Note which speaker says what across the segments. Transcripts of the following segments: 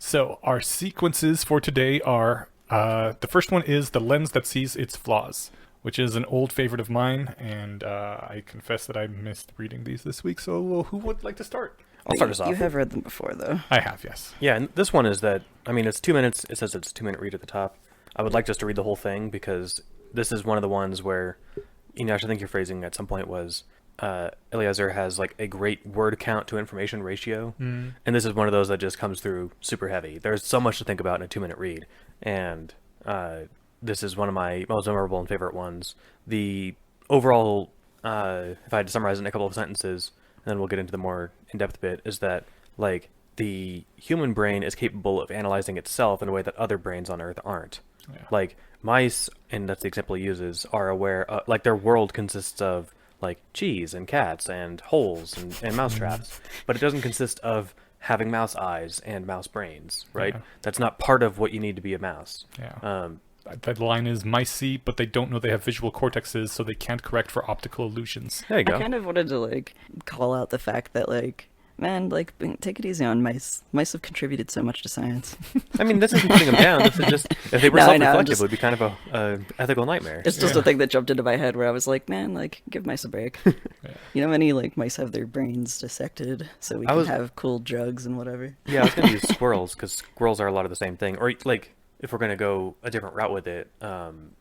Speaker 1: So our sequences for today are the first one is the lens that sees its flaws, which is an old favorite of mine, and I confess that I missed reading these this week. So who would like to start?
Speaker 2: I'll start us off.
Speaker 3: You have read them before, though.
Speaker 1: I have, yes.
Speaker 2: Yeah, and this one is that, I mean, it's 2 minutes. It says it's a 2-minute read at the top. I would like just to read the whole thing because this is one of the ones where, I think your phrasing at some point was Eliezer has like a great word count to information ratio. And this is one of those that just comes through super heavy. There's so much to think about in a 2-minute read. And this is one of my most memorable and favorite ones. The overall, if I had to summarize it in a couple of sentences, and then we'll get into the more in-depth bit, is that like the human brain is capable of analyzing itself in a way that other brains on Earth aren't.
Speaker 1: Yeah.
Speaker 2: Like mice, and that's the example he uses, are aware, like their world consists of like cheese and cats and holes and mouse traps, but it doesn't consist of having mouse eyes and mouse brains, right?
Speaker 1: Yeah.
Speaker 2: That's not part of what you need to be a mouse.
Speaker 1: Yeah. That line is, mice see, but they don't know they have visual cortexes, so they can't correct for optical illusions.
Speaker 2: There you go.
Speaker 3: I kind of wanted to, like, call out the fact that, like, man, like, take it easy on mice. Mice have contributed so much to science.
Speaker 2: I mean, this isn't putting them down. This is just, if they were
Speaker 3: No, I know,
Speaker 2: self-reflective,
Speaker 3: just-
Speaker 2: it would be kind of a ethical nightmare.
Speaker 3: It's just a thing that jumped into my head where I was like, man, like, give mice a break. You know how many, like, mice have their brains dissected so we can have cool drugs and whatever?
Speaker 2: Yeah, I was going to use squirrels, because squirrels are a lot of the same thing. Or, like, if we're going to go a different route with it,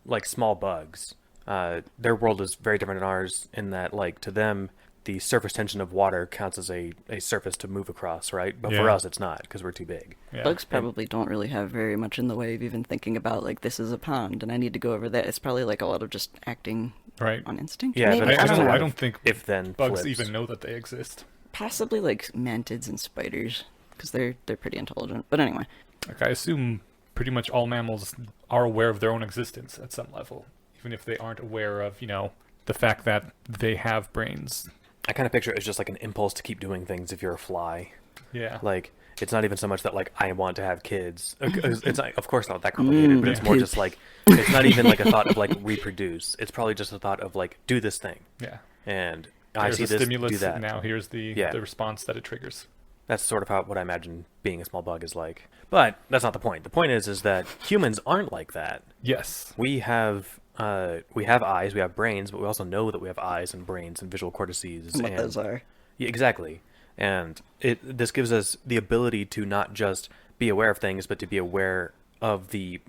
Speaker 2: like small bugs, their world is very different than ours in that, like, to them, the surface tension of water counts as a surface to move across, right? But for us, it's not, because we're too big.
Speaker 1: Yeah.
Speaker 3: Bugs probably don't really have very much in the way of even thinking about, like, this is a pond and I need to go over that. It's probably, like, a lot of just acting
Speaker 1: Right.
Speaker 3: on instinct.
Speaker 2: Yeah,
Speaker 3: maybe?
Speaker 2: but
Speaker 1: I
Speaker 2: it's
Speaker 1: don't,
Speaker 3: know.
Speaker 1: I don't think
Speaker 2: if-then
Speaker 1: bugs
Speaker 2: flips.
Speaker 1: even know that they exist.
Speaker 3: Possibly, like, mantids and spiders, because they're pretty intelligent. But anyway.
Speaker 1: Like, I assume pretty much all mammals are aware of their own existence at some level, even if they aren't aware of, the fact that they have brains.
Speaker 2: I kind of picture it as just like an impulse to keep doing things if you're a fly.
Speaker 1: Yeah.
Speaker 2: Like, it's not even so much that, like, I want to have kids. It's not, of course not that complicated, but it's more just like, it's not even like a thought of, like, reproduce. It's probably just a thought of, like, do this thing.
Speaker 1: Yeah.
Speaker 2: And
Speaker 1: There's
Speaker 2: I see
Speaker 1: a
Speaker 2: this,
Speaker 1: stimulus,
Speaker 2: do that.
Speaker 1: now here's the response that it triggers.
Speaker 2: That's sort of what I imagine being a small bug is like. But that's not the point. The point is that humans aren't like that.
Speaker 1: Yes.
Speaker 2: We have eyes, we have brains, but we also know that we have eyes and brains and visual cortices.
Speaker 3: And what those are.
Speaker 2: Yeah, exactly. And this gives us the ability to not just be aware of things, but to be aware of the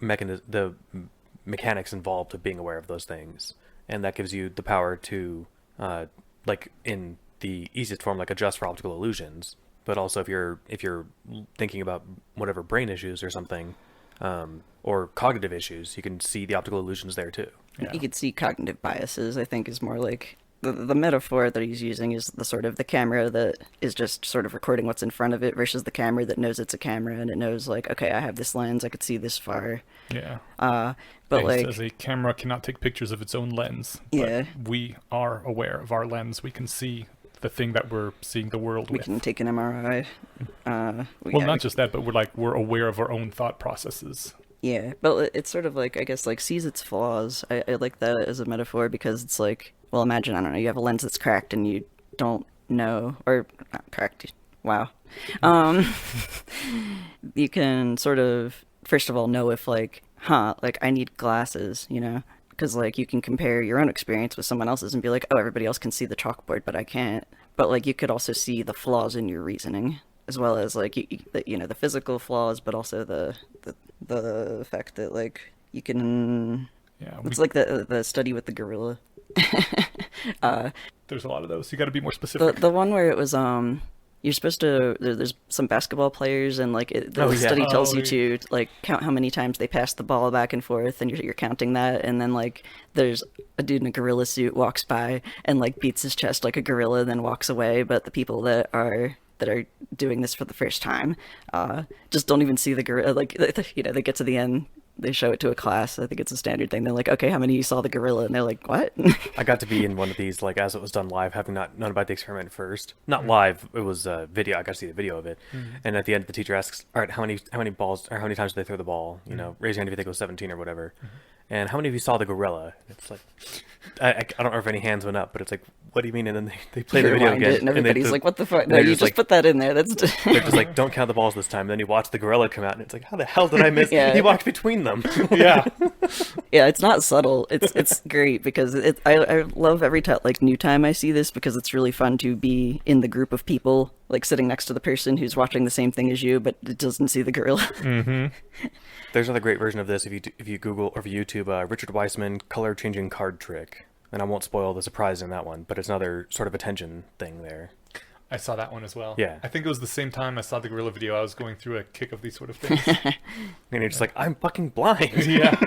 Speaker 2: mechanics involved of being aware of those things. And that gives you the power to, like in the easiest form, like adjust for optical illusions. But also if you're thinking about whatever brain issues or something, or cognitive issues, you can see the optical illusions there too.
Speaker 1: Yeah.
Speaker 3: You could see cognitive biases, I think, is more like... The metaphor that he's using is the sort of the camera that is just sort of recording what's in front of it versus the camera that knows it's a camera and it knows, like, okay, I have this lens, I could see this far.
Speaker 1: Yeah.
Speaker 3: But
Speaker 1: It
Speaker 3: like...
Speaker 1: says a camera cannot take pictures of its own lens. But
Speaker 3: Yeah.
Speaker 1: we are aware of our lens. We can see the thing that we're seeing the world
Speaker 3: We
Speaker 1: with.
Speaker 3: can take an MRI.
Speaker 1: Not just that, but we're aware of our own thought processes.
Speaker 3: Yeah, but it's sort of like, I guess, like, sees its flaws. I like that as a metaphor because it's like, well, imagine, I don't know, you have a lens that's cracked and you don't know, or not cracked, wow. You can sort of, first of all, know if, like, like, I need glasses, because, like, you can compare your own experience with someone else's and be like, oh, everybody else can see the chalkboard, but I can't. But, like, you could also see the flaws in your reasoning, as well as, like, the physical flaws, but also the fact that, like, you can...
Speaker 1: Yeah.
Speaker 3: It's like the study with the gorilla.
Speaker 1: There's a lot of those. You got to be more specific.
Speaker 3: The one where it was you're supposed to there's some basketball players and like the study tells you to like count how many times they pass the ball back and forth and you're counting that, and then like there's a dude in a gorilla suit walks by and like beats his chest like a gorilla and then walks away, but the people that are doing this for the first time just don't even see the gorilla. Like, they get to the end, they show it to a class. I think it's a standard thing. They're like, okay, how many of you saw the gorilla? And they're like, what?
Speaker 2: I got to be in one of these, like, as it was done live, having not known about the experiment first. Not live, it was a video. I got to see the video of it. And at the end, the teacher asks, all right, how many balls, or how many times did they throw the ball? Raise your hand if you think it was 17 or whatever. And how many of you saw the gorilla? It's like, I don't know if any hands went up, but it's like, what do you mean? And then they play the video
Speaker 3: Rewind
Speaker 2: again.
Speaker 3: it, and everybody's like, what the fuck? No,
Speaker 2: they're
Speaker 3: you
Speaker 2: just
Speaker 3: just
Speaker 2: like-
Speaker 3: put that in there. That's
Speaker 2: They're just like, don't count the balls this time. And then you watch the gorilla come out, and it's like, how the hell did I miss?
Speaker 3: Yeah.
Speaker 2: He walked between them.
Speaker 1: Yeah.
Speaker 3: Yeah, it's not subtle. It's great because I love every new time I see this because it's really fun to be in the group of people, like sitting next to the person who's watching the same thing as you, but it doesn't see the gorilla.
Speaker 2: There's another great version of this if you Google or if you YouTube Richard Weissman color changing card trick. And I won't spoil the surprise in that one, but it's another sort of attention thing there.
Speaker 1: I saw that one as well.
Speaker 2: Yeah.
Speaker 1: I think it was the same time I saw the gorilla video. I was going through a kick of these sort of things.
Speaker 2: And you're just like, I'm fucking blind.
Speaker 1: Yeah.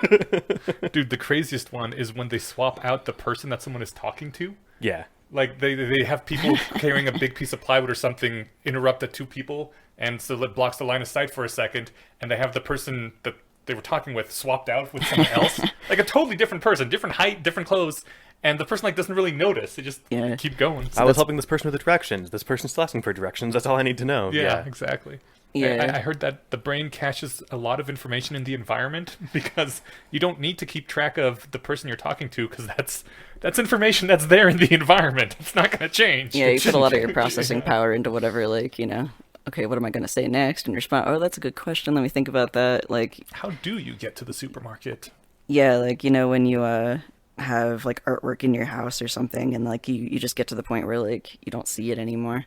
Speaker 1: Dude, the craziest one is when they swap out the person that someone is talking to.
Speaker 2: Yeah.
Speaker 1: Like, they have people carrying a big piece of plywood or something interrupt the two people, and so it blocks the line of sight for a second, and they have the person that they were talking with swapped out with someone else. Like, a totally different person, different height, different clothes, and the person, like, doesn't really notice. They just keep going.
Speaker 2: I was helping this person with the directions. This person's still asking for directions. That's all I need to know.
Speaker 1: Yeah, exactly.
Speaker 3: Yeah.
Speaker 1: I heard that the brain caches a lot of information in the environment because you don't need to keep track of the person you're talking to because that's information that's there in the environment. It's not going to change.
Speaker 3: Yeah, you put a lot of your processing power into whatever, like, you know, okay, what am I going to say next? And respond, oh, that's a good question. Let me think about that. Like,
Speaker 1: how do you get to the supermarket?
Speaker 3: Yeah, like, you know, when you have, like, artwork in your house or something, and, like, you just get to the point where, like, you don't see it anymore.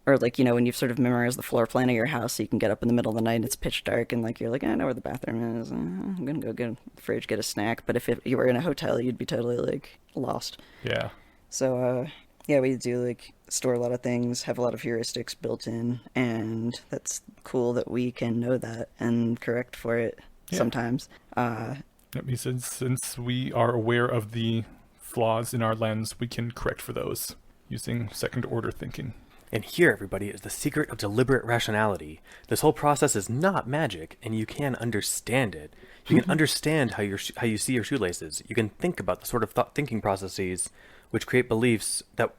Speaker 3: Or, like, you know, when you've sort of memorized the floor plan of your house, so you can get up in the middle of the night and it's pitch dark, and, like, you're like, I know where the bathroom is. I'm going to go get the fridge, get a snack. But if you were in a hotel, you'd be totally, like, lost.
Speaker 1: Yeah.
Speaker 3: So, yeah, we do, like, store a lot of things, have a lot of heuristics built in, and that's cool that we can know that and correct for it sometimes.
Speaker 1: That means since we are aware of the flaws in our lens, we can correct for those using second-order thinking.
Speaker 2: And here, everybody, is the secret of deliberate rationality. This whole process is not magic, and you can understand it. You can understand how you see your shoelaces. You can think about the sort of thinking processes which create beliefs I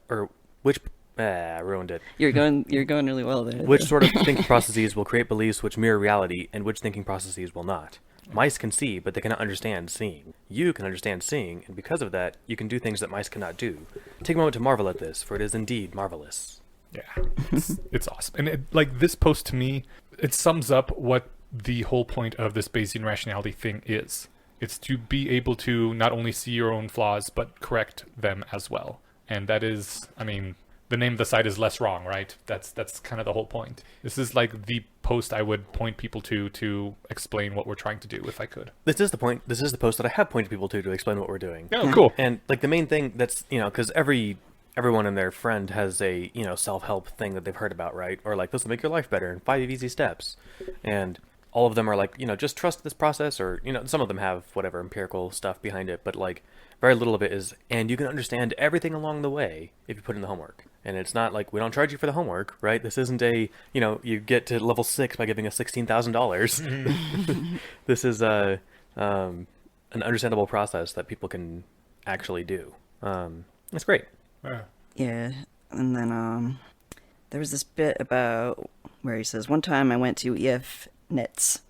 Speaker 2: ruined it.
Speaker 3: You're going really well there.
Speaker 2: Which sort of thinking processes will create beliefs which mirror reality, and which thinking processes will not. Mice can see, but they cannot understand seeing. You can understand seeing, and because of that, you can do things that mice cannot do. Take a moment to marvel at this, for it is indeed marvelous.
Speaker 1: Yeah, it's awesome. And like this post to me, it sums up what the whole point of this Bayesian rationality thing is. It's to be able to not only see your own flaws, but correct them as well. And that is, I mean, the name of the site is LessWrong, right? That's kind of the whole point. This is like the post I would point people to explain what we're trying to do if I could.
Speaker 2: This is the point. This is the post that I have pointed people to explain what we're doing.
Speaker 1: Oh, cool.
Speaker 2: And like the main thing that's, you know, because everyone and their friend has a, you know, self-help thing that they've heard about, right? Or like, this will make your life better in 5 easy steps. And all of them are like, you know, just trust this process, or, you know, some of them have whatever empirical stuff behind it, but like very little of it is, and you can understand everything along the way if you put in the homework. And it's not like, we don't charge you for the homework, right? This isn't a, you know, you get to level 6 by giving us $16,000. This is an understandable process that people can actually do. It's great.
Speaker 3: Yeah, and then there was this bit about where he says, one time I went to EFNet's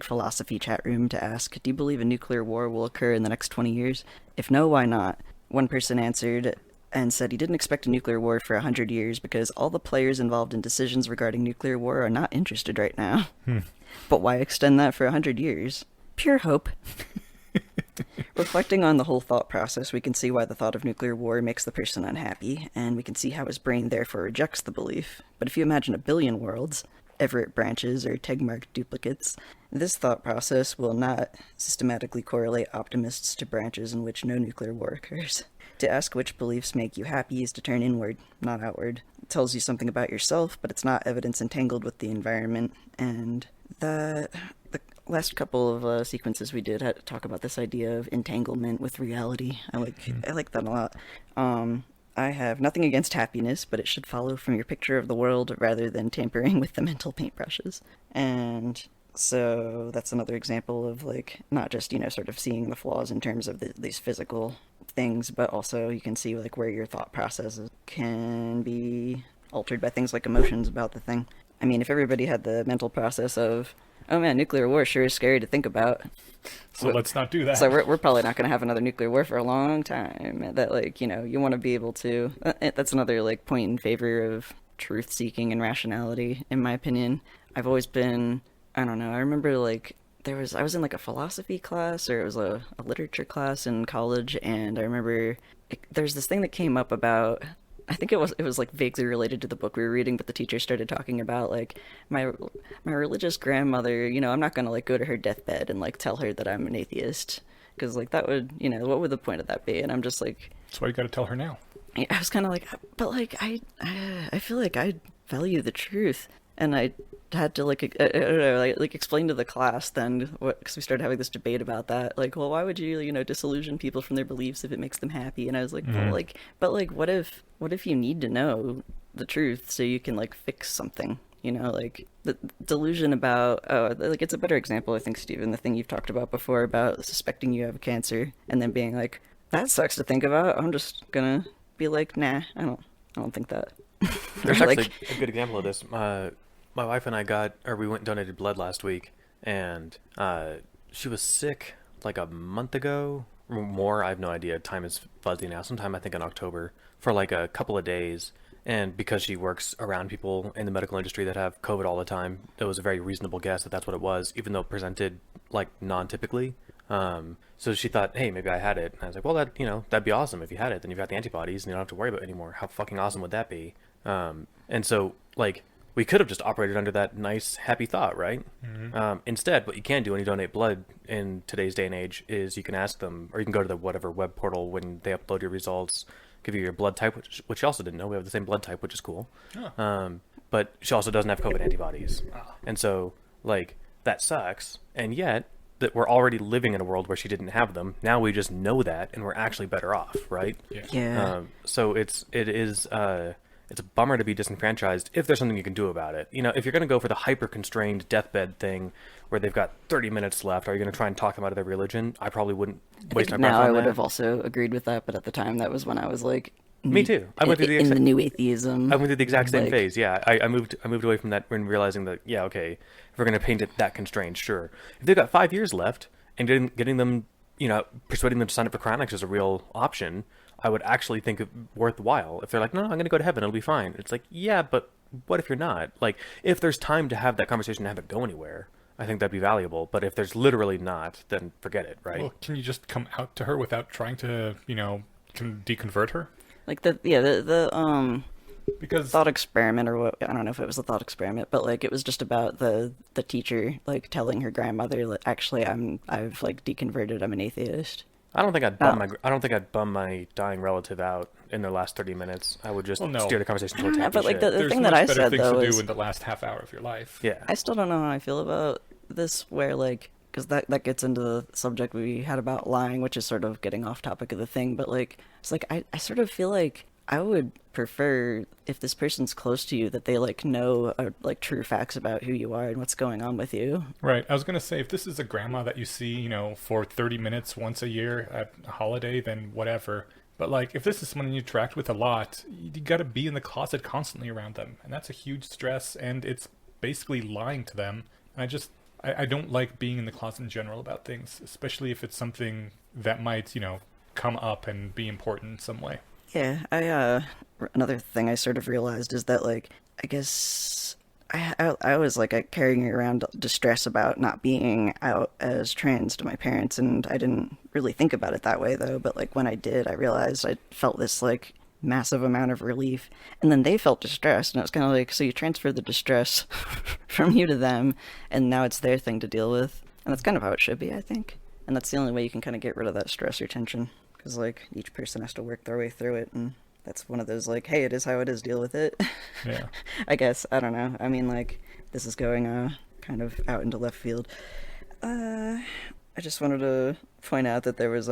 Speaker 3: #philosophy chat room to ask, do you believe a nuclear war will occur in the next 20 years? If no, why not? One person answered and said he didn't expect a nuclear war for 100 years because all the players involved in decisions regarding nuclear war are not interested right now. But why extend that for 100 years? Pure hope. Reflecting on the whole thought process, we can see why the thought of nuclear war makes the person unhappy, and we can see how his brain therefore rejects the belief. But if you imagine a billion worlds, Everett branches or Tegmark duplicates, this thought process will not systematically correlate optimists to branches in which no nuclear war occurs. To ask which beliefs make you happy is to turn inward, not outward. It tells you something about yourself, but it's not evidence entangled with the environment. And the last couple of sequences we did had to talk about this idea of entanglement with reality. I like that a lot. I have nothing against happiness, but it should follow from your picture of the world rather than tampering with the mental paintbrushes. And so that's another example of, like, not just, you know, sort of seeing the flaws in terms of these physical things, but also you can see, like, where your thought processes can be altered by things like emotions about the thing. I mean, if everybody had the mental process of, Oh man, nuclear war sure is scary to think about.
Speaker 1: So let's not do that.
Speaker 3: So we're probably not going to have another nuclear war for a long time. That, like, you want to be able to. That's another like point in favor of truth seeking and rationality, in my opinion. I've always been. I don't know. I remember like I was in like a philosophy class, or it was a literature class in college, and I remember there's this thing that came up about. I think it was like vaguely related to the book we were reading, but the teacher started talking about like my religious grandmother. I'm not gonna like go to her deathbed and like tell her that I'm an atheist, because like that would, what would the point of that be? And I'm just like,
Speaker 1: that's why you got to tell her now.
Speaker 3: I was kind of like, but like I feel like I value the truth, and I had to like I don't know, like explain to the class then what, because we started having this debate about that, like, well, why would you disillusion people from their beliefs if it makes them happy? And I was like, well, like, but like what if you need to know the truth so you can like fix something, like the delusion about, like, it's a better example, I think, Stephen, the thing you've talked about before about suspecting you have cancer and then being like, that sucks to think about, I'm just gonna be like, nah, I don't think that.
Speaker 2: There's
Speaker 3: like,
Speaker 2: actually a good example of this. My wife and we went and donated blood last week, and she was sick like a month ago, or more. I have no idea. Time is fuzzy now. Sometime I think in October, for like a couple of days. And because she works around people in the medical industry that have COVID all the time, it was a very reasonable guess that that's what it was, even though it presented like non-typically. So she thought, hey, maybe I had it. And I was like, well, that'd be awesome if you had it. Then you've got the antibodies and you don't have to worry about it anymore. How fucking awesome would that be? And so like, we could have just operated under that nice, happy thought, right? Mm-hmm. Instead, what you can do when you donate blood in today's day and age is you can ask them, or you can go to the whatever web portal when they upload your results, give you your blood type, which you also didn't know. We have the same blood type, which is cool. Oh. But she also doesn't have COVID antibodies. Oh. And so, like, that sucks. And yet, that we're already living in a world where she didn't have them. Now we just know that, and we're actually better off, right?
Speaker 3: Yeah.
Speaker 2: So it is... it's a bummer to be disenfranchised if there's something you can do about it. If you're going to go for the hyper-constrained deathbed thing where they've got 30 minutes left, are you going to try and talk them out of their religion? I probably wouldn't waste my breath on that.
Speaker 3: Now I would have also agreed with that, but at the time that was when I was like...
Speaker 2: Me too. I went through
Speaker 3: the new atheism.
Speaker 2: I went through the exact same phase, yeah. I moved away from that when realizing that, yeah, okay, if we're going to paint it that constrained, sure. If they've got 5 years left and getting them, persuading them to sign up for cryonics is a real option, I would actually think it worthwhile. If they're like, no, I'm going to go to heaven, it'll be fine. It's like, yeah, but what if you're not? Like, if there's time to have that conversation and have it go anywhere, I think that'd be valuable. But if there's literally not, then forget it, right?
Speaker 1: Well, can you just come out to her without trying to, deconvert her?
Speaker 3: Like because thought experiment, or what, I don't know if it was a thought experiment, but like it was just about the teacher like telling her grandmother that actually I've like deconverted, I'm an atheist.
Speaker 2: I don't think I'd bum my dying relative out in the last 30 minutes. I would just steer the conversation towards happy
Speaker 3: but like
Speaker 2: shit.
Speaker 3: the thing that I said
Speaker 1: things
Speaker 3: though
Speaker 1: to
Speaker 3: is
Speaker 1: do in the last half hour of your life.
Speaker 2: Yeah,
Speaker 3: I still don't know how I feel about this, where like, because that gets into the subject we had about lying, which is sort of getting off topic of the thing, but like it's like I sort of feel like I would prefer, if this person's close to you, that they like know like true facts about who you are and what's going on with you.
Speaker 1: Right. I was gonna say, if this is a grandma that you see, for 30 minutes once a year at a holiday, then whatever. But like, if this is someone you interact with a lot, you gotta be in the closet constantly around them, and that's a huge stress, and it's basically lying to them. And I don't like being in the closet in general about things, especially if it's something that might, come up and be important in some way.
Speaker 3: Yeah, another thing I sort of realized is that, like, I guess I was like carrying around distress about not being out as trans to my parents, and I didn't really think about it that way though. But like when I did, I realized I felt this like massive amount of relief, and then they felt distressed, and it was kind of like, so you transfer the distress from you to them, and now it's their thing to deal with, and that's kind of how it should be, I think. And that's the only way you can kind of get rid of that stress or tension. Because, like, each person has to work their way through it, and that's one of those, like, hey, it is how it is, deal with it.
Speaker 1: Yeah.
Speaker 3: I guess, I don't know. I mean, like, this is going kind of out into left field. I just wanted to point out that there was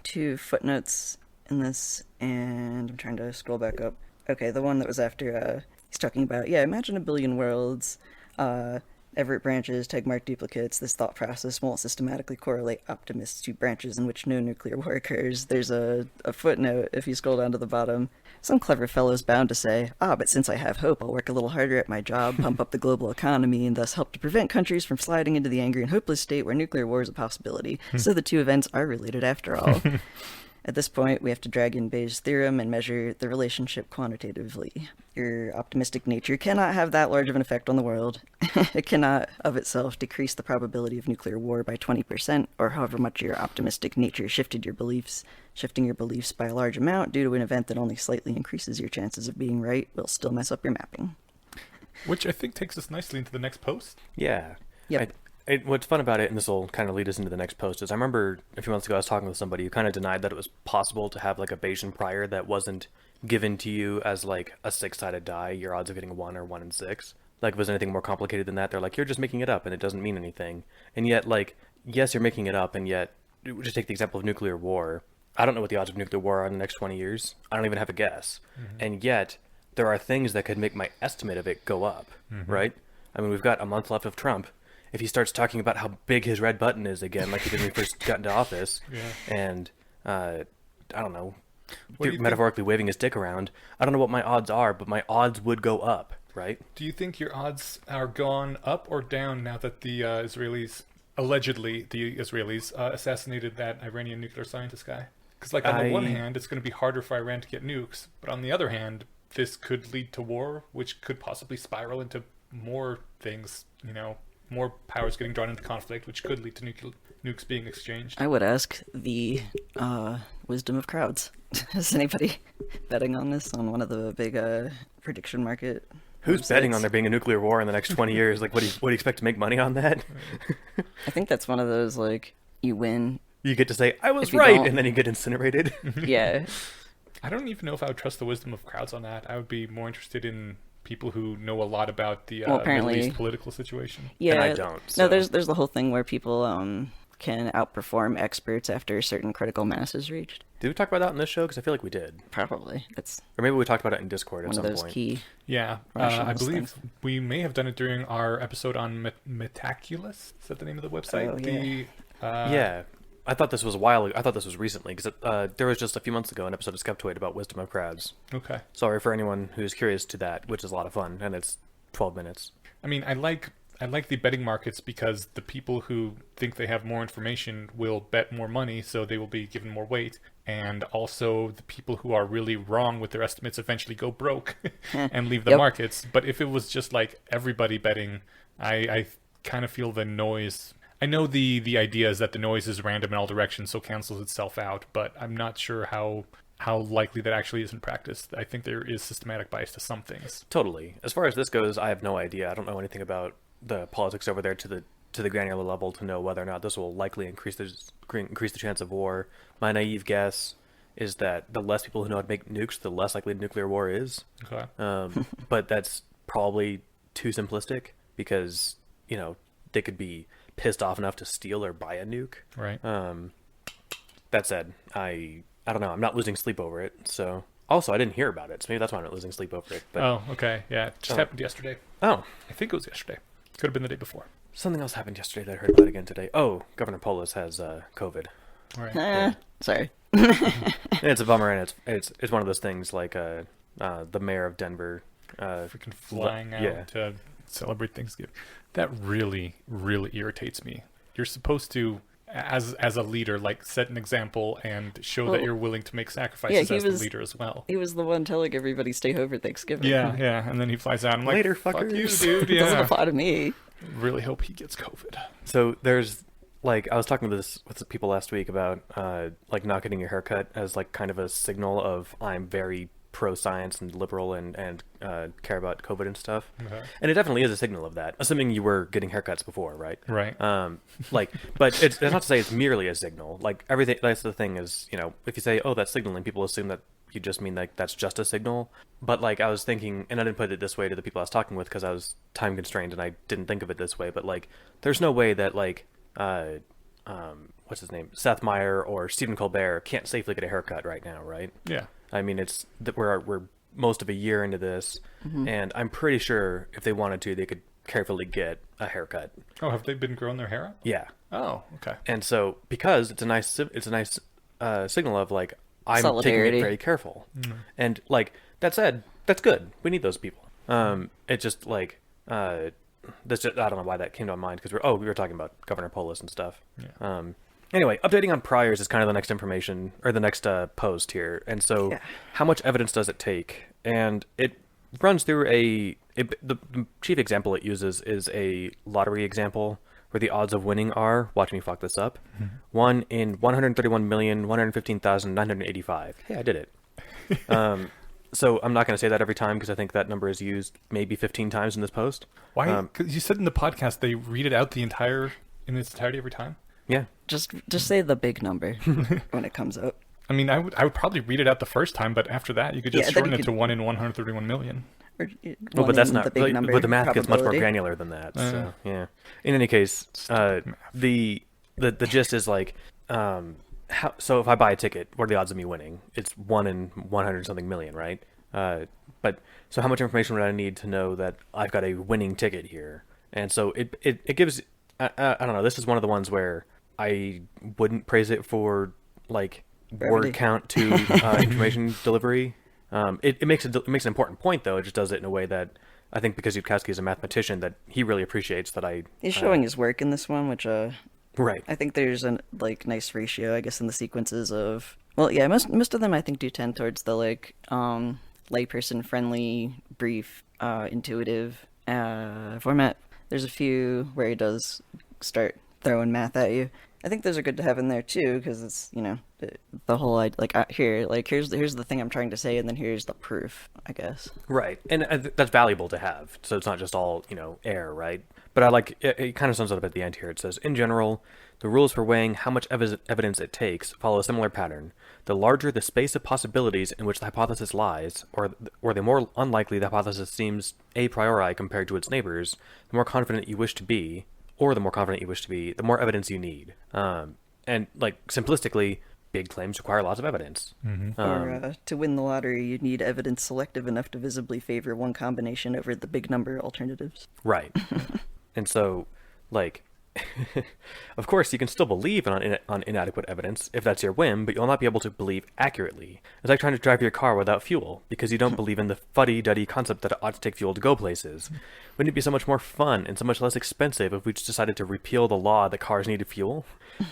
Speaker 3: 2 footnotes in this, and I'm trying to scroll back up. Okay, the one that was after, he's talking about, imagine a billion worlds, Everett branches, tag-mark duplicates. This thought process won't systematically correlate optimists to branches in which no nuclear war occurs. There's a footnote, if you scroll down to the bottom. Some clever fellow's bound to say, but since I have hope, I'll work a little harder at my job, pump up the global economy, and thus help to prevent countries from sliding into the angry and hopeless state where nuclear war is a possibility. So the two events are related after all. At this point, we have to drag in Bayes' theorem and measure the relationship quantitatively. Your optimistic nature cannot have that large of an effect on the world. It cannot, of itself, decrease the probability of nuclear war by 20%, or however much your optimistic nature shifted your beliefs. Shifting your beliefs by a large amount due to an event that only slightly increases your chances of being right will still mess up your mapping.
Speaker 1: Which I think takes us nicely into the next post.
Speaker 2: Yeah.
Speaker 3: Yep.
Speaker 2: What's fun about it, and this will kind of lead us into the next post, is I remember a few months ago I was talking with somebody who kind of denied that it was possible to have like a Bayesian prior that wasn't given to you as like a 6-sided die, your odds of getting 1 or 1 in 6. Like if it was anything more complicated than that, they're like, you're just making it up and it doesn't mean anything. And yet, like, yes, you're making it up, and yet, just take the example of nuclear war. I don't know what the odds of nuclear war are in the next 20 years. I don't even have a guess. Mm-hmm. And yet, there are things that could make my estimate of it go up, right? I mean, we've got a month left of Trump. If he starts talking about how big his red button is again, like he did when he first got into office, and I don't know, metaphorically waving his dick around, I don't know what my odds are, but my odds would go up, right?
Speaker 1: Do you think your odds are gone up or down now that the Israelis, allegedly the Israelis, assassinated that Iranian nuclear scientist guy? Because like on the one hand, it's going to be harder for Iran to get nukes, but on the other hand, this could lead to war, which could possibly spiral into more things, you know, more powers getting drawn into conflict, which could lead to nukes being exchanged.
Speaker 3: I would ask the wisdom of crowds. Is anybody betting on this on one of the big prediction market
Speaker 2: Who's
Speaker 3: websites?
Speaker 2: betting on there being a nuclear war in the next 20 years? Like, what do you expect to make money on that?
Speaker 3: I think that's one of those, like, you win.
Speaker 2: You get to say, I was
Speaker 3: If you
Speaker 2: right,
Speaker 3: don't-
Speaker 2: and then you get incinerated.
Speaker 3: Yeah.
Speaker 1: I don't even know if I would trust the wisdom of crowds on that. I would be more interested in people who know a lot about the
Speaker 3: Well,
Speaker 1: Middle
Speaker 3: apparently-
Speaker 1: East political situation.
Speaker 3: Yeah.
Speaker 2: And I don't, so-
Speaker 3: No, there's the whole thing where people can outperform experts after certain critical mass is reached.
Speaker 2: Did we talk about that in this show? Because I feel like we did.
Speaker 3: Probably. It's
Speaker 2: Or maybe we talked about it in Discord at
Speaker 3: one of
Speaker 2: some
Speaker 3: those
Speaker 2: point.
Speaker 3: key.
Speaker 1: Yeah, I
Speaker 3: Rationalist
Speaker 1: believe
Speaker 3: things.
Speaker 1: we may have done it during our episode on Metaculus. Is that the name of the website?
Speaker 3: Oh, yeah.
Speaker 2: Yeah. I thought this was a while ago. I thought this was recently, because there was just a few months ago an episode of Skeptoid about wisdom of crowds.
Speaker 1: Okay.
Speaker 2: Sorry for anyone who's curious to that, which is a lot of fun, and it's 12 minutes.
Speaker 1: I mean, I like the betting markets because the people who think they have more information will bet more money, so they will be given more weight. And also, the people who are really wrong with their estimates eventually go broke and leave the
Speaker 3: Yep.
Speaker 1: markets. But if it was just like everybody betting, I kind of feel the noise. I know the idea is that the noise is random in all directions, so cancels itself out. But I'm not sure how likely that actually is in practice. I think there is systematic bias to some things.
Speaker 2: Totally. As far as this goes, I have no idea. I don't know anything about the politics over there to the granular level to know whether or not this will likely increase the chance of war. My naive guess is that the less people who know how to make nukes, the less likely nuclear war is.
Speaker 1: Okay.
Speaker 2: But that's probably too simplistic because, you know, they could be pissed off enough to steal or buy a nuke.
Speaker 1: Right.
Speaker 2: That said, I don't know. I'm not losing sleep over it. So also, I didn't hear about it, so maybe that's why I'm not losing sleep over it. But
Speaker 1: Oh, okay. Yeah, it just happened yesterday.
Speaker 2: oh,
Speaker 1: I think it was yesterday. Could have been the day before.
Speaker 2: something else happened yesterday that I heard about again today. Oh, Governor Polis has COVID.
Speaker 1: All right.
Speaker 3: Sorry.
Speaker 2: It's a bummer, and it's one of those things like the mayor of Denver.
Speaker 1: Freaking flying out
Speaker 2: yeah.
Speaker 1: to celebrate Thanksgiving. That really, really irritates me. You're supposed to, as a leader, like set an example and show that
Speaker 3: Well,
Speaker 1: you're willing to make sacrifices
Speaker 3: he
Speaker 1: as
Speaker 3: was-
Speaker 1: the leader as well.
Speaker 3: He was the one telling everybody stay home for Thanksgiving.
Speaker 1: Yeah, yeah. And then he flies out. I'm like,
Speaker 2: Later,
Speaker 1: fuck you,
Speaker 2: fuckers."
Speaker 1: dude.
Speaker 3: It doesn't
Speaker 1: Yeah.
Speaker 3: apply to me.
Speaker 1: Really hope he gets COVID.
Speaker 2: So there's like I was talking with people last week about like not getting your haircut as like kind of a signal of I'm very pro science and liberal and care about COVID and stuff.
Speaker 1: Okay.
Speaker 2: And it definitely is a signal of that, assuming you were getting haircuts before, right?
Speaker 1: Right.
Speaker 2: But it's not to say it's merely a signal. Like everything, that's the thing is, you know, if you say, oh, that's signaling, people assume that you just mean like that's just a signal. But like I was thinking, and I didn't put it this way to the people I was talking with because I was time constrained and I didn't think of it this way. But like, there's no way that like, what's his name, Seth Meyer or Stephen Colbert can't safely get a haircut right now, right?
Speaker 1: Yeah.
Speaker 2: I mean, it's that we're most of a year into this, and I'm pretty sure if they wanted to, they could carefully get a haircut.
Speaker 1: Oh, have they been growing their hair out?
Speaker 2: Yeah.
Speaker 1: Oh, okay.
Speaker 2: And so because it's a nice signal of like I'm
Speaker 3: Solidarity.
Speaker 2: taking it very careful. And like that said, that's good. We need those people. It's just like that's just, I don't know why that came to my mind because we were talking about Governor Polis and stuff.
Speaker 1: Yeah.
Speaker 2: Anyway, updating on priors is kind of the next information or the next post here. And so how much evidence does it take? And it runs through the chief example it uses is a lottery example where the odds of winning are, watch me fuck this up, 1 in 131,115,985. Hey, I did it. So I'm not going to say that every time because I think that number is used maybe 15 times in this post.
Speaker 1: Why? Because you said in the podcast they read it out in its entirety every time.
Speaker 2: Yeah.
Speaker 3: Just say the big number when it comes out.
Speaker 1: I mean, I would probably read it out the first time, but after that, you could just shorten it to 1 in 131 million.
Speaker 3: Or
Speaker 2: Well, but that's not.
Speaker 3: the big number
Speaker 2: But the math gets much more
Speaker 3: probability.
Speaker 2: granular than that. So yeah. In any case, the gist is like, so if I buy a ticket, what are the odds of me winning? It's 1 in 100 something million, right? But so how much information would I need to know that I've got a winning ticket here? And so it gives. I don't know. This is one of the ones where I wouldn't praise it for like
Speaker 3: Brevity.
Speaker 2: word count to information delivery. It makes an important point though. It just does it in a way that I think because Yudkowsky is a mathematician that he really appreciates that I.
Speaker 3: He's showing his work in this one, which
Speaker 2: Right.
Speaker 3: I think there's a like nice ratio, I guess, in the sequences of. Well, yeah, most of them I think do tend towards the like layperson friendly, brief, intuitive format. There's a few where he does start throwing math at you. I think those are good to have in there too, because it's the whole here's the thing I'm trying to say, and then here's the proof, I guess.
Speaker 2: Right, and that's valuable to have. So it's not just all air, right? But I like it. It kind of sums it up at the end here. It says, in general, the rules for weighing how much evidence it takes follow a similar pattern. The larger the space of possibilities in which the hypothesis lies, or the more unlikely the hypothesis seems a priori compared to its neighbors, the more confident you wish to be. Or the more confident you wish to be, the more evidence you need. And like simplistically, big claims require lots of evidence.
Speaker 3: Or to win the lottery, you'd need evidence selective enough to visibly favor one combination over the big number alternatives.
Speaker 2: Right. And so, like, of course, you can still believe on inadequate evidence if that's your whim, but you'll not be able to believe accurately. It's like trying to drive your car without fuel because you don't believe in the fuddy-duddy concept that it ought to take fuel to go places. Wouldn't it be so much more fun and so much less expensive if we just decided to repeal the law that cars needed fuel?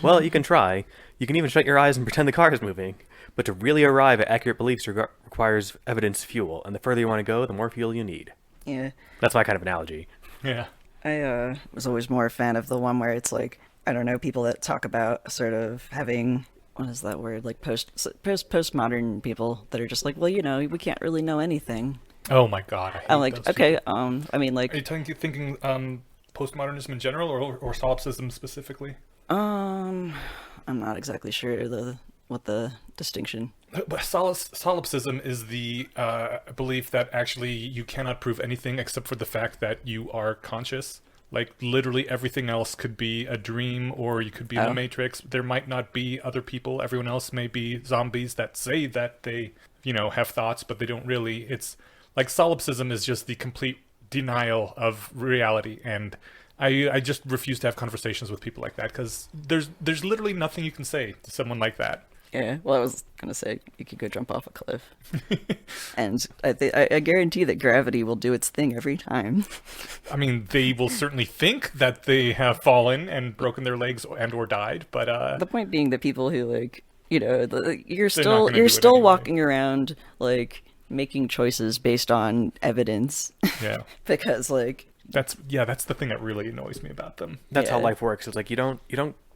Speaker 2: Well, you can try. You can even shut your eyes and pretend the car is moving. But to really arrive at accurate beliefs requires evidence fuel, and the further you want to go, the more fuel you need.
Speaker 3: Yeah.
Speaker 2: That's my kind of analogy.
Speaker 1: Yeah.
Speaker 3: I was always more a fan of the one where it's like, I don't know, people that talk about sort of having, what is that word, like postmodern people that are just like, well, we can't really know anything.
Speaker 1: Oh my God. I hate
Speaker 3: I'm like,
Speaker 1: those
Speaker 3: okay,
Speaker 1: people.
Speaker 3: I mean, like,
Speaker 1: Are you thinking postmodernism in general or solipsism specifically?
Speaker 3: I'm not exactly sure what the distinction.
Speaker 1: But solipsism is the belief that actually you cannot prove anything except for the fact that you are conscious. Like literally everything else could be a dream, or you could be in the Matrix. There might not be other people. Everyone else may be zombies that say that they, have thoughts, but they don't really. It's like solipsism is just the complete denial of reality, and I just refuse to have conversations with people like that because there's literally nothing you can say to someone like that.
Speaker 3: Yeah, well, I was gonna say you could go jump off a cliff, and I guarantee that gravity will do its thing every time.
Speaker 1: I mean, they will certainly think that they have fallen and broken their legs or died, but
Speaker 3: the point being that people who you're
Speaker 1: gonna
Speaker 3: still
Speaker 1: do it anyway.
Speaker 3: walking around like making choices based on evidence.
Speaker 1: Yeah,
Speaker 3: because
Speaker 1: that's the thing that really annoys me about them.
Speaker 2: That's how
Speaker 3: Yeah.
Speaker 2: life works. It's like you don't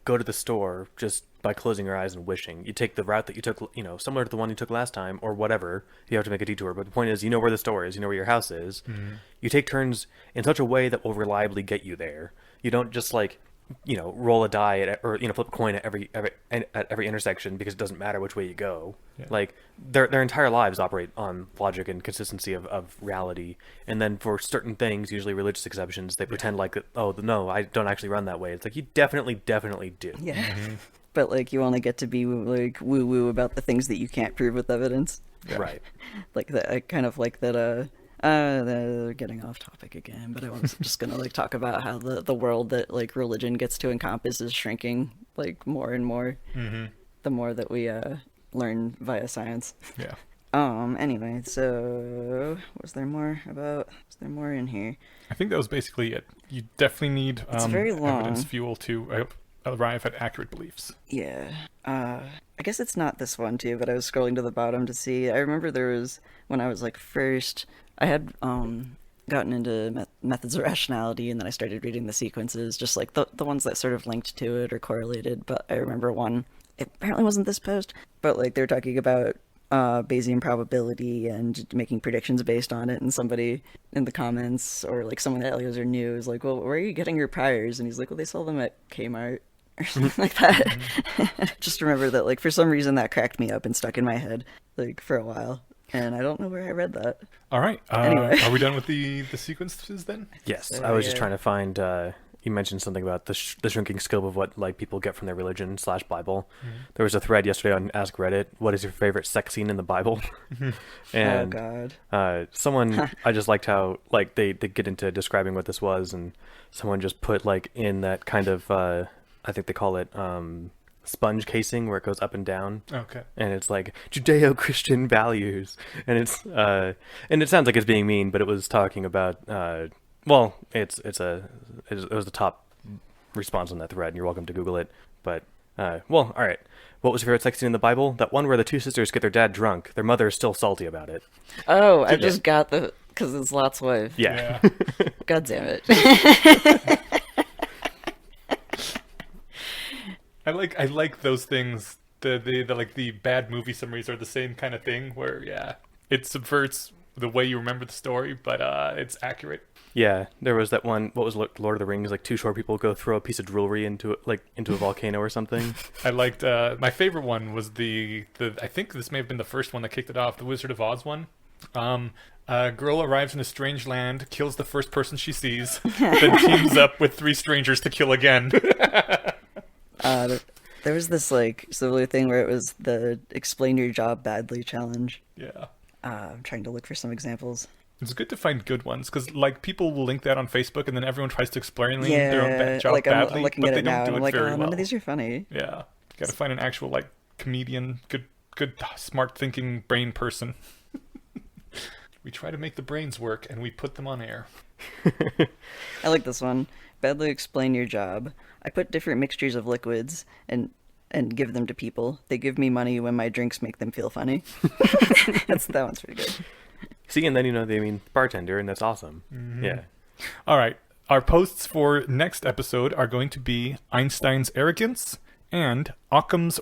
Speaker 2: go to the store just by closing your eyes and wishing. You take the route that you took, similar to the one you took last time or whatever. You have to make a detour. But the point is, where the store is, where your house is. Mm-hmm. You take turns in such a way that will reliably get you there. You don't just roll a die or flip a coin at every intersection because it doesn't matter which way you go. Yeah. Like their entire lives operate on logic and consistency of reality, and then for certain things, usually religious exceptions, they pretend like, oh no, I don't actually run that way. It's like you definitely do.
Speaker 3: Yeah.
Speaker 1: Mm-hmm.
Speaker 3: But you only get to be like woo woo about the things that you can't prove with evidence.
Speaker 1: Yeah.
Speaker 2: Right.
Speaker 3: Like that, I kind of like that. They're getting off topic again, but I was just gonna like talk about how the world that like religion gets to encompass is shrinking like more and more.
Speaker 1: Mm-hmm.
Speaker 3: The more that we learn via science.
Speaker 1: Yeah.
Speaker 3: Anyway, so was there more in here?
Speaker 1: I think that was basically it. You definitely need
Speaker 3: It's very long.
Speaker 1: evidence fuel to arrive at accurate beliefs.
Speaker 3: Yeah. I guess it's not this one too, but I was scrolling to the bottom to see. I remember there was, when I was like first, I had gotten into methods of rationality, and then I started reading the sequences, just like the ones that sort of linked to it or correlated. But I remember one, it apparently wasn't this post, but like they were talking about Bayesian probability and making predictions based on it, and somebody in the comments, or like someone that Eliezer knew, was like, well, where are you getting your priors? And he's like, well, they sell them at Kmart or something like that. Just remember that, like, for some reason that cracked me up and stuck in my head like for a while, and I don't know where I read that.
Speaker 1: All right.
Speaker 3: Anyway.
Speaker 1: Are we done with the sequences then?
Speaker 2: Yes,
Speaker 3: So,
Speaker 2: I was just
Speaker 3: yeah.
Speaker 2: trying to find. You mentioned something about the shrinking scope of what like people get from their religion / Bible.
Speaker 1: Mm-hmm.
Speaker 2: There was a thread yesterday on Ask Reddit. What is your favorite sex scene in the Bible? And
Speaker 3: Oh God.
Speaker 2: someone I just liked how like they get into describing what this was, and someone just put like in that kind of I think they call it sponge casing where it goes up and down.
Speaker 1: Okay.
Speaker 2: And it's like Judeo-Christian values, and it's and it sounds like it's being mean, but it was talking about well, it was the top response on that thread, and you're welcome to Google it. But well, all right. What was your favorite sex scene in the Bible? That one where the two sisters get their dad drunk. Their mother is still salty about it.
Speaker 3: Oh, I just got because it's Lot's wife.
Speaker 2: Yeah.
Speaker 3: God damn it.
Speaker 1: I like those things. The like the bad movie summaries are the same kind of thing where it subverts the way you remember the story, but it's accurate.
Speaker 2: Yeah, there was that one. What was Lord of the Rings? Like two short people go throw a piece of jewelry into a volcano or something.
Speaker 1: I liked my favorite one was the I think this may have been the first one that kicked it off, the Wizard of Oz one. A girl arrives in a strange land, kills the first person she sees, then teams up with 3 strangers to kill again.
Speaker 3: There was this like similar thing where it was the explain your job badly challenge.
Speaker 1: Yeah.
Speaker 3: I'm trying to look for some examples.
Speaker 1: It's good to find good ones because, like, people will link that on Facebook, and then everyone tries to explain
Speaker 3: Yeah,
Speaker 1: their own job
Speaker 3: like
Speaker 1: badly,
Speaker 3: I'm looking
Speaker 1: but
Speaker 3: at
Speaker 1: they
Speaker 3: it now,
Speaker 1: don't
Speaker 3: and
Speaker 1: do
Speaker 3: I'm
Speaker 1: it
Speaker 3: like,
Speaker 1: very
Speaker 3: oh,
Speaker 1: well.
Speaker 3: none of these are funny.
Speaker 1: Yeah, you gotta find an actual like comedian, good, smart thinking brain person. We try to make the brains work, and we put them on air.
Speaker 3: I like this one. Badly explain your job. I put different mixtures of liquids and give them to people. They give me money when my drinks make them feel funny. That one's pretty good.
Speaker 2: See, and then they mean bartender, and that's awesome.
Speaker 1: Mm-hmm.
Speaker 2: Yeah.
Speaker 1: All right, our posts for next episode are going to be Einstein's Arrogance and Occam's